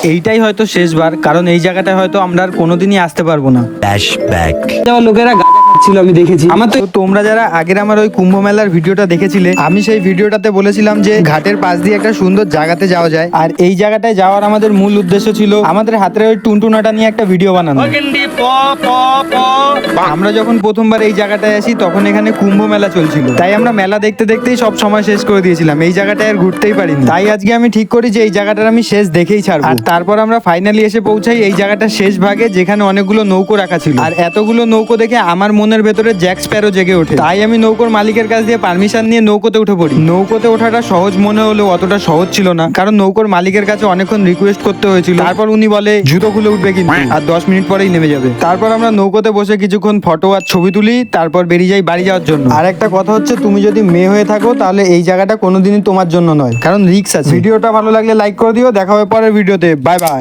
এইটাই হয়তো শেষবার, কারণ এই জায়গাটায় হয়তো আমরা আর কোনোদিনই আসতে পারবো না। ফ্ল্যাশব্যাক। লোকেরা গাঁজা খাচ্ছিল আমি দেখেছি। আমার তো তো তোমরা যারা আগের আমার ওই কুম্ভ মেলার ভিডিওটা দেখেছিলে, আমি সেই ভিডিওটাতে বলেছিলাম যে ঘাটের পাশ দিয়ে একটা সুন্দর জায়গাতে যাওয়া যায়, আর এই জায়গাটায় যাওয়ার আমাদের মূল উদ্দেশ্য ছিল আমাদের হাতের ওই টুনটুনাটা নিয়ে একটা ভিডিও বানানো। আমরা যখন প্রথমবার এই জায়গাটায় আসি তখন এখানে কুম্ভ মেলা চলছিল, তাই আমরা মেলা দেখতে দেখতেই সব সময় শেষ করে দিয়েছিলাম, এই জায়গাটায় আর ঘুরতেই পারিনি। তাই আজকে আমি ঠিক করি যে এই জায়গাটার আমি শেষ দেখেই ছাড়বো। আর তারপর আমরা ফাইনালি এসে পৌঁছাই এই জায়গাটার শেষ ভাগে, যেখানে অনেকগুলো নৌকো রাখা ছিল। আর এতগুলো নৌকো দেখে আমার মনের ভেতরে জ্যাক স্প্যারো জেগে ওঠে। তাই আমি নৌকোর মালিকের কাছ দিয়ে পারমিশন নিয়ে নৌকোতে উঠে পড়ি। নৌকোতে ওঠাটা সহজ মনে হলেও অতটা সহজ ছিল না, কারণ নৌকোর মালিকের কাছে অনেকক্ষণ রিকোয়েস্ট করতে হয়েছিল। তারপর উনি বলে জুতো খুলে উঠবে কিন্তু, আর 10 মিনিট পরেই নেমে যাবে। তারপর আমরা নৌকোতে বসে কিছুক্ষণ ফটো আর ছবি তুলি, তারপর বেরিয়ে যাই বাড়ি যাওয়ার জন্য। আর একটা কথা হচ্ছে, তুমি যদি মেয়ে হয়ে থাকো তাহলে এই জায়গাটা কোনোদিনই তোমার জন্য নয়, কারণ রিস্ক আছে। ভিডিওটা ভালো লাগলে লাইক করে দিও। দেখা হবে পরের ভিডিওতে। Bye bye.